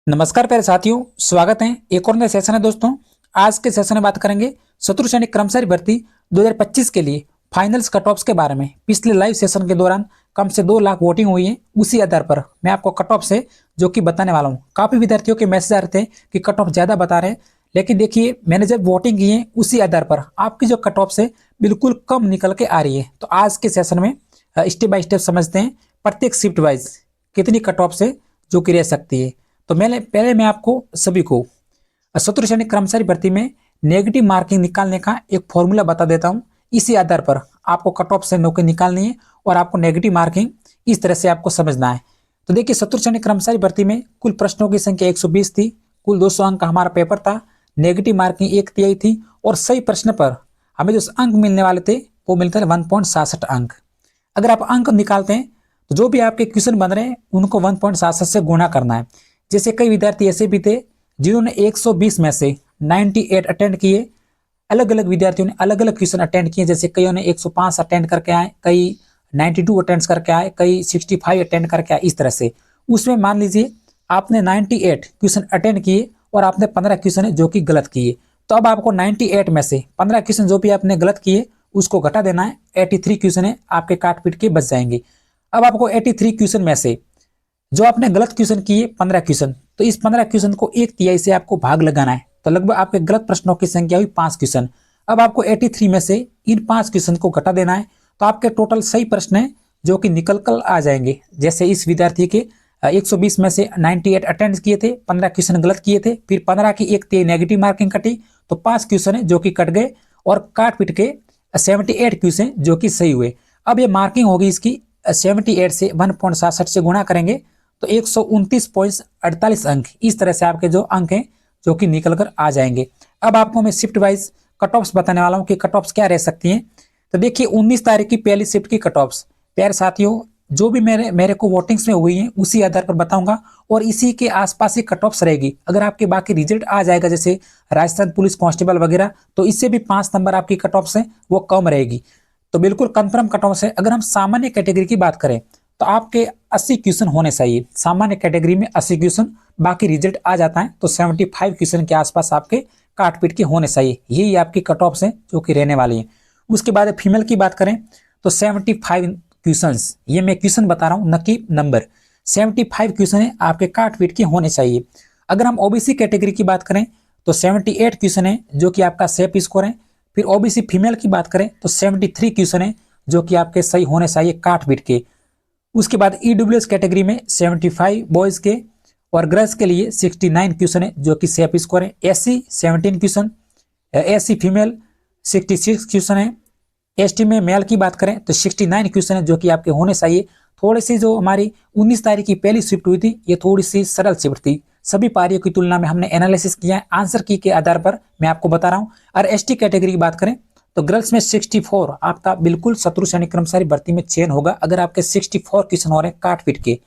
नमस्कार प्यारे साथियों, स्वागत है एक और नए सेशन है। दोस्तों, आज के सेशन में बात करेंगे शत्रु सैनिक कर्मचारी भर्ती 2025 के लिए फाइनल्स कट ऑफ्स के बारे में। पिछले लाइव सेशन के दौरान कम से 2 लाख वोटिंग हुई है। उसी आधार पर मैं आपको कट ऑफ से जो कि बताने वाला हूँ। काफी विद्यार्थियों के मैसेज आ रहे थे कि कट ऑफ ज्यादा बता रहे हैं, लेकिन देखिए मैंने जब वोटिंग की है उसी आधार पर आपकी जो कट ऑफ से बिल्कुल कम निकल के आ रही है। तो आज के सेशन में स्टेप बाय स्टेप समझते हैं प्रत्येक शिफ्ट वाइज कितनी कट ऑफ से जो कि रह सकती है। तो पहले मैं आपको सभी को शत्रु सैनिक कर्मचारी भर्ती में नेगेटिव मार्किंग निकालने का एक फॉर्मूला बता देता हूं। इसी आधार पर आपको कट ऑफ से नौकरी निकालनी है और आपको नेगेटिव मार्किंग इस तरह से आपको समझना है। तो देखिए, शत्रु सैनिक कर्मचारी भर्ती में कुल प्रश्नों की संख्या 120 थी। कुल 200 अंक का हमारा पेपर था। नेगेटिव मार्किंग 1/3 थी और सही प्रश्न पर हमें जो अंक मिलने वाले थे वो मिलते थे 1.67 अंक। अगर आप अंक निकालते हैं तो जो भी आपके क्वेश्चन बन रहे हैं उनको 1.67 से गुणा करना है। जैसे कई विद्यार्थी ऐसे भी थे जिन्होंने 120 में से 98 अटेंड किए। अलग अलग विद्यार्थियों ने अलग अलग क्वेश्चन अटेंड किए। जैसे कईयों ने 105 अटेंड करके आए, कई 92 अटेंड करके आए, कई 65 अटेंड करके आए। इस तरह से उसमें मान लीजिए आपने 98 क्वेश्चन अटेंड किए और आपने 15 क्वेश्चन जो कि गलत किए। तो अब आपको 98 में से 15 क्वेश्चन जो भी आपने गलत किए उसको घटा देना है। 83 क्वेश्चन आपके काट पीट के बच जाएंगे। अब आपको 83 क्वेश्चन में से जो आपने गलत क्वेश्चन किए 15 क्वेश्चन, तो इस 15 क्वेश्चन को 1/3 से आपको भाग लगाना है। तो लगभग आपके गलत प्रश्नों की संख्या हुई 5 क्वेश्चन। अब आपको 83 में से इन 5 क्वेश्चन को घटा देना है। तो आपके टोटल सही प्रश्न है जो कि निकल कर आ जाएंगे। जैसे इस विद्यार्थी के 120 में से 98 अटेंड किए थे, 15 क्वेश्चन गलत किए थे, फिर 15 की 1/3 नेगेटिव मार्किंग कटी, तो 5 क्वेश्चन है जो कि कट गए और काट पीट के 78 क्वेश्चन जो कि सही हुए। अब ये मार्किंग होगी इसकी 78 से 1.67 से गुणा करेंगे तो 129.48 अंक। इस तरह से आपके जो अंक हैं जो कि निकल कर आ जाएंगे। अब आपको मैं शिफ्ट वाइज कट ऑफ्स बताने वाला हूं कि कट ऑफ्स क्या रह सकती हैं। तो देखिए, 19 तारीख की पहली शिफ्ट की कट ऑफ्स प्यारे साथियों जो भी मेरे को वोटिंग्स में हुई हैं उसी आधार पर बताऊंगा और इसी के आसपास ही कट ऑफ्स रहेगी। अगर आपके बाकी रिजल्ट आ जाएगा जैसे राजस्थान पुलिस कांस्टेबल वगैरह, तो इससे भी 5 नंबर आपकी कट ऑफ्स है वो कम रहेगी। तो बिल्कुल कंफर्म कट ऑफ्स है। अगर हम सामान्य कैटेगरी की बात करें तो आपके 80 क्वेश्चन होने चाहिए। सामान्य कैटेगरी में 80 क्वेश्चन, बाकी रिजल्ट आ जाता है तो 75 क्वेश्चन के आसपास आपके काट पीट के होने चाहिए। यही आपकी कट ऑफ्स हैं जो कि रहने वाली हैं। उसके बाद फीमेल की बात करें तो 75 क्वेश्चन, ये मैं क्वेश्चन बता रहा हूँ न कि नंबर। 75 क्वेश्चन है आपके काट पीट के होने चाहिए। अगर हम ओबीसी कैटेगरी की बात करें तो 78 क्वेश्चन है जो कि आपका सेफ स्कोर है। फिर ओबीसी फीमेल की बात करें तो 73 क्वेश्चन है जो कि आपके सही होने चाहिए काट पीट के। उसके बाद ईडब्ल्यूएस कैटेगरी में 75 बॉयज के और गर्ल्स के लिए 69 क्वेश्चन है जो कि सेफ स्कोर है। SC 17 question, SC female 66 question है। एसटी में मेल की बात करें तो 69 क्वेश्चन है जो कि आपके होने चाहिए। थोड़ी सी जो हमारी 19 तारीख की पहली शिफ्ट हुई थी ये थोड़ी सी सरल शिफ्ट थी। सभी पारियों की तुलना में हमने एनालिसिस किया है, आंसर की के आधार पर मैं आपको बता रहा हूँ। और एसटी कैटेगरी की बात करें तो गर्ल्स में 64 आपका बिल्कुल शत्रु सैनिक कर्मचारी भर्ती में चयन होगा अगर आपके 64 क्वेश्चन हो रहे हैं काट पीट के।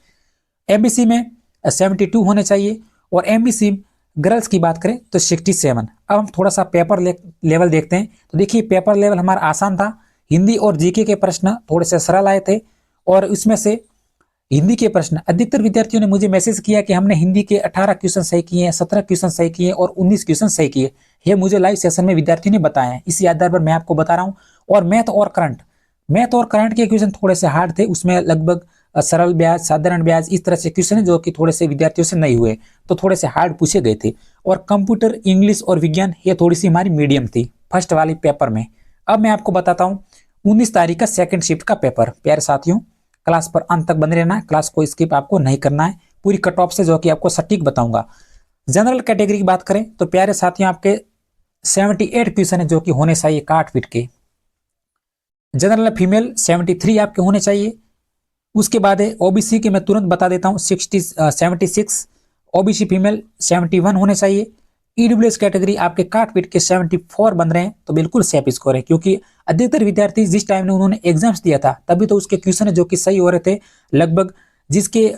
एमबीसी में 72 होने चाहिए और एमबीसी गर्ल्स की बात करें तो 67। अब हम थोड़ा सा पेपर लेवल देखते हैं। तो देखिए, पेपर लेवल हमारा आसान था। हिंदी और जीके के प्रश्न थोड़े से सरल आए थे और इसमें से हिंदी के प्रश्न अधिकतर विद्यार्थियों ने मुझे मैसेज किया कि हमने हिंदी के 18 क्वेश्चन सही किए हैं, 17 क्वेश्चन सही किए और 19 क्वेश्चन सही किए। ये मुझे लाइव सेशन में विद्यार्थियों ने बताया है। इसी आधार पर मैं आपको बता रहा हूँ। और मैथ और करंट के क्वेश्चन थोड़े से हार्ड थे। उसमें लगभग सरल ब्याज, साधारण ब्याज, इस तरह से क्वेश्चन जो कि थोड़े से विद्यार्थियों से नहीं हुए, तो थोड़े से हार्ड पूछे गए थे। और कंप्यूटर, इंग्लिश और विज्ञान ये थोड़ी सी हमारी मीडियम थी फर्स्ट वाली पेपर में। अब मैं आपको बताता हूँ 19 तारीख का सेकंड शिफ्ट का पेपर। प्यारे साथियों, क्लास पर अंत तक बने रहना है, क्लास को स्किप आपको नहीं करना है। पूरी कट ऑफ से जो कि आपको सटीक बताऊंगा। जनरल कैटेगरी की बात करें तो प्यारे साथियों आपके 78 क्वेश्चन है जो कि होने चाहिए काट पीट के। जनरल फीमेल 73 आपके होने चाहिए। उसके बाद है ओबीसी के, मैं तुरंत बता देता हूँ 76 ओबीसी फीमेल 71 होने चाहिए। ईडब्ल्यूएस कैटेगरी आपके काट पीट के 74 बन रहे हैं तो बिल्कुल सेफ स्कोर है, क्योंकि अधिकतर विद्यार्थी जिस टाइम ने उन्होंने एग्जाम्स दिया था तभी तो उसके क्वेश्चन जो कि सही हो रहे थे, लगभग जिसके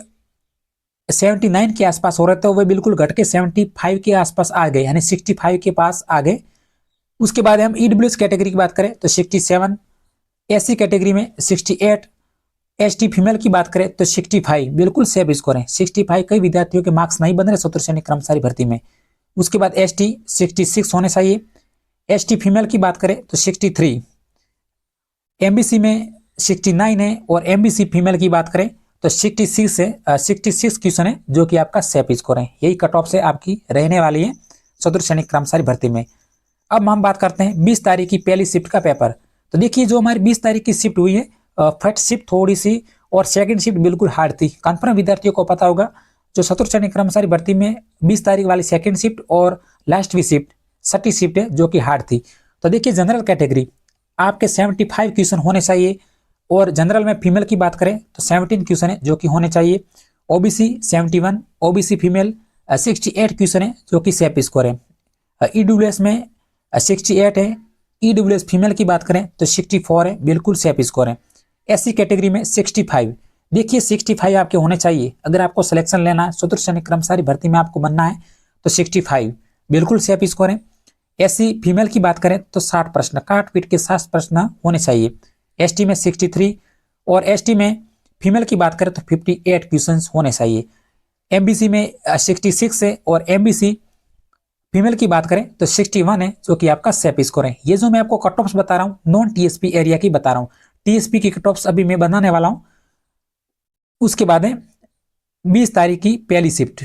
79 के आसपास हो रहे थे वो बिल्कुल घट के 75 के आसपास आ गए, यानी 65 के पास आ गए। उसके बाद हम ईडब्ल्यूएस कैटेगरी की बात करें तो 67, एससी कैटेगरी में 68, एसटी फीमेल की बात करें तो 65 बिल्कुल सेफ स्कोर है। 65 कई विद्यार्थियों के मार्क्स नहीं बन रहे चतुर्थ श्रेणी कर्मचारी भर्ती में। उसके बाद एसटी 66 होने चाहिए। एसटी फीमेल की बात करें तो 63, एमबीसी में 69 है और एमबीसी फीमेल की बात करें तो 66 है, 66 क्वेश्चन है जो कि आपका सेफ स्कोर है। यही कट ऑफ से आपकी रहने वाली है चतुर्थ श्रेणी कर्मचारी भर्ती में। अब हम बात करते हैं 20 तारीख की पहली शिफ्ट का पेपर। तो देखिए जो हमारी 20 तारीख की शिफ्ट हुई है, फर्स्ट शिफ्ट थोड़ी सी और सेकंड शिफ्ट बिल्कुल हार्ड थी। कन्फर्म विद्यार्थियों को पता होगा जो चतुर्थ श्रेणी कर्मचारी भर्ती में 20 तारीख वाली सेकंड शिफ्ट और लास्ट भी शिफ्ट छठी शिफ्ट है जो कि हार्ड थी। तो देखिए जनरल कैटेगरी आपके 75 क्वेश्चन होने चाहिए और जनरल में फीमेल की बात करें तो 17 क्वेश्चन है जो कि होने चाहिए। ओबीसी 71, ओबीसी फीमेल 68 क्वेश्चन है जो कि सेफ स्कोर है। ईडब्ल्यूएस में 68 है। ईडब्ल्यूएस फीमेल की बात करें तो 64 है, बिल्कुल सेफ स्कोर है। एससी कैटेगरी में 65, देखिए 65 आपके होने चाहिए। अगर आपको सिलेक्शन लेना है चतुर्थ श्रेणी कर्मचारी भर्ती में आपको बनना है तो 65 बिल्कुल सेफ स्कोर है। एससी फीमेल की बात करें तो 60 प्रश्न, काट पीट के 60 प्रश्न होने चाहिए। एसटी में 63 और एसटी में फीमेल की बात करें तो 58 क्वेश्चंस होने चाहिए। एमबीसी में 66 है और एमबीसी फीमेल की बात करें तो 61 है जो कि आपका सेफ स्कोर है। ये जो मैं आपको कट ऑफ्स बता रहा हूँ नॉन टीएसपी एरिया की बता रहा हूँ। टीएसपी की कट ऑफ्स अभी मैं बनाने वाला हूँ। उसके बाद है 20 तारीख की पहली शिफ्ट।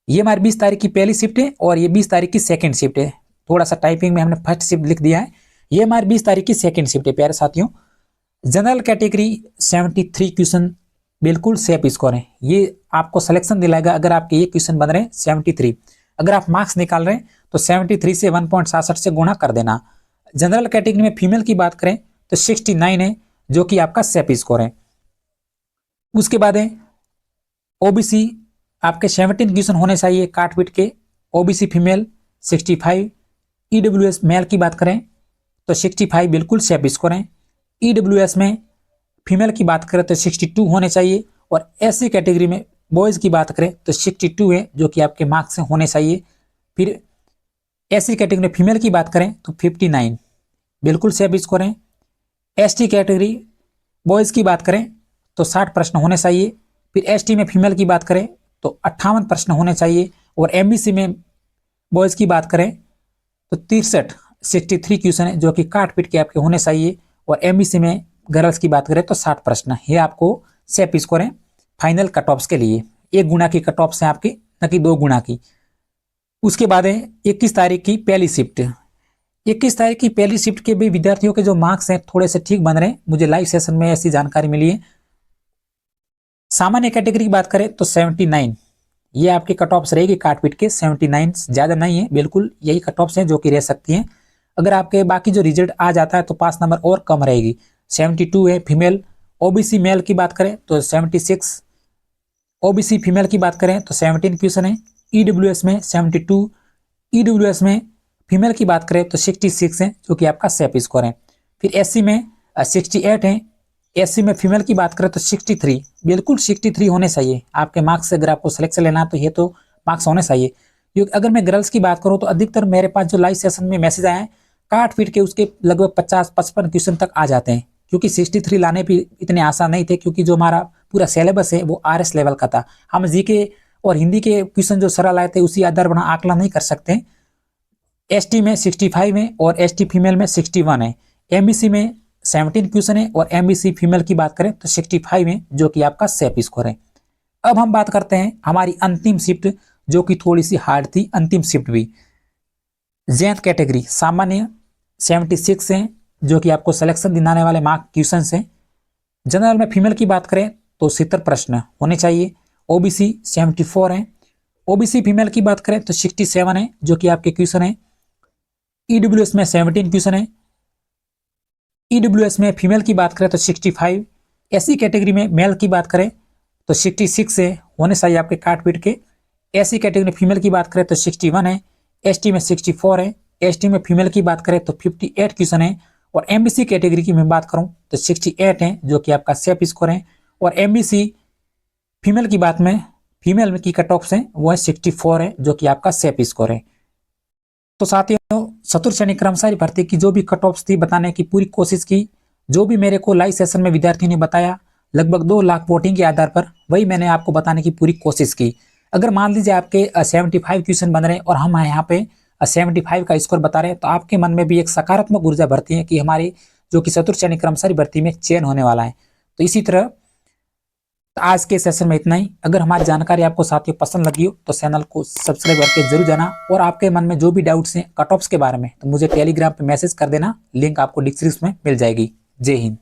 ये हमारी 20 तारीख की पहली शिफ्ट है और ये 20 तारीख की सेकंड शिफ्ट है। थोड़ा सा टाइपिंग में हमने फर्स्ट शिफ्ट लिख दिया है। ये हमारी 20 तारीख की सेकंड शिफ्ट है प्यारे साथियों। जनरल कैटेगरी 73 क्वेश्चन बिल्कुल सेफ स्कोर है। ये आपको सिलेक्शन दिलाएगा अगर आपके ये क्वेश्चन बन रहे हैं 73। अगर आप मार्क्स निकाल रहे हैं तो 73 से 1.67 से गुणा कर देना। जनरल कैटेगरी में फीमेल की बात करें तो 69 है जो कि आपका सेफ स्कोर है। उसके बाद है ओबीसी आपके 17 क्वेश्चन होने चाहिए काट पीट के। ओबीसी फीमेल 65, ईडब्ल्यूएस मेल की बात करें तो 65 बिल्कुल सेफ स्कोर है। ईडब्ल्यूएस में फीमेल की बात करें तो 62 होने चाहिए और एससी कैटेगरी में बॉयज की बात करें तो 62 है जो कि आपके मार्क्स से होने चाहिए। फिर एससी कैटेगरी में फीमेल की बात करें तो 59 बिल्कुल सेफ स्कोर है। एसटी कैटेगरी बॉयज की बात करें तो 60 प्रश्न होने चाहिए। फिर एसटी में फीमेल की बात करें तो 58 प्रश्न होने चाहिए और एमबीसी में बॉयज की बात करें तो 63 क्वेश्चन है जो कि काट पीट के आपके होने चाहिए और एमबीसी में गर्ल्स की बात करें तो 60 प्रश्न। ये आपको सेफ स्कोर है फाइनल कट ऑफ्स के लिए। 1 गुना की कट ऑफ्स है आपकी, न कि 2 गुना की। उसके बाद है 21 तारीख की पहली शिफ्ट। 21 तारीख की पहली शिफ्ट के भी विद्यार्थियों के जो मार्क्स हैं थोड़े से ठीक बन रहे हैं, मुझे लाइव सेशन में ऐसी जानकारी मिली है। सामान्य कैटेगरी की बात करें तो 79, ये आपकी कट ऑफ्स रहेगी काट पीट के 79, ज्यादा नहीं है, बिल्कुल यही कट ऑफ्स हैं जो कि रह सकती हैं। अगर आपके बाकी जो रिजल्ट आ जाता है तो 5 नंबर और कम रहेगी। 72 है फीमेल। ओबीसी मेल की बात करें तो 76, ओबीसी फीमेल की बात करें तो 17 क्वेश्चन है। ईडब्ल्यूएस में 72, ईडब्ल्यूएस में फीमेल की बात करें तो 66 है जो कि आपका सेफ स्कोर है। फिर एससी में 68 है। एससी में फीमेल की बात करें तो 63, बिल्कुल 63 होने चाहिए आपके मार्क्स से। अगर आपको सिलेक्शन लेना तो ये तो मार्क्स होने चाहिए। क्योंकि अगर मैं गर्ल्स की बात करूं तो अधिकतर मेरे पास जो लाइव सेशन में मैसेज आए हैं काट पीट के उसके लगभग 50-55 क्वेश्चन तक आ जाते हैं। क्योंकि 63 लाने भी इतने आसान नहीं थे, क्योंकि जो हमारा पूरा सिलेबस है वो आरएस लेवल का था। हम जीके और हिंदी के क्वेश्चन जो सरल आए थे उसी आधार पर आकलन नहीं कर सकते। एसटी में 65 है और एसटी फीमेल में 61 है। एमबीसी में 17 क्वेश्चन है और एमबीसी फीमेल की बात करें तो 65 है जो कि आपका सेफ स्कोर है। अब हम बात करते हैं हमारी अंतिम शिफ्ट जो कि थोड़ी सी हार्ड थी। अंतिम शिफ्ट भी जेंथ कैटेगरी सामान्य 76 है जो कि आपको सिलेक्शन दिलाने वाले मार्क क्वेश्चन है। जनरल में फीमेल की बात करें तो 70 प्रश्न होने चाहिए। ओबीसी 74 है। ओबीसी फीमेल की बात करें तो 67 है जो कि आपके क्वेश्चन है। ईडब्ल्यूएस में 17 क्वेश्चन है। ईडब्ल्यूएस में फीमेल की बात करें तो 65। एससी कैटेगरी में मेल की बात करें तो 66 है, होने चाहिए आपके काट पीट के। एससी कैटेगरी में फीमेल की बात करें तो 61 है। एसटी में 64 है। एसटी में फीमेल की बात करें तो 58 क्वेश्चन है और एमबीसी कैटेगरी की मैं बात करूं तो 68 है जो कि आपका सेफ स्कोर है। और एमबीसी फीमेल की बात में फीमेल की कट ऑफ है वो है 64 है जो कि आपका सेफ स्कोर है। तो साथियों चतुर्थ श्रेणी कर्मचारी भर्ती की जो भी कट ऑफ्स थी बताने की पूरी कोशिश की। जो भी मेरे को लाइव सेशन में विद्यार्थियों ने बताया लगभग 2 लाख वोटिंग के आधार पर, वही मैंने आपको बताने की पूरी कोशिश की। अगर मान लीजिए आपके 75 क्वेश्चन बन रहे हैं और हम यहाँ पे 75 का स्कोर बता रहे हैं, तो आपके मन में भी एक सकारात्मक ऊर्जा भरती है कि हमारी जो कि चतुर्थ श्रेणी कर्मचारी भर्ती में चयन होने वाला है। तो इसी तरह आज के सेशन में इतना ही। अगर हमारी जानकारी आपको साथियों पसंद लगी हो तो चैनल को सब्सक्राइब करके जरूर जाना, और आपके मन में जो भी डाउट्स हैं कट ऑफ्स के बारे में तो मुझे टेलीग्राम पे मैसेज कर देना, लिंक आपको डिस्क्रिप्शन में मिल जाएगी। जय हिंद।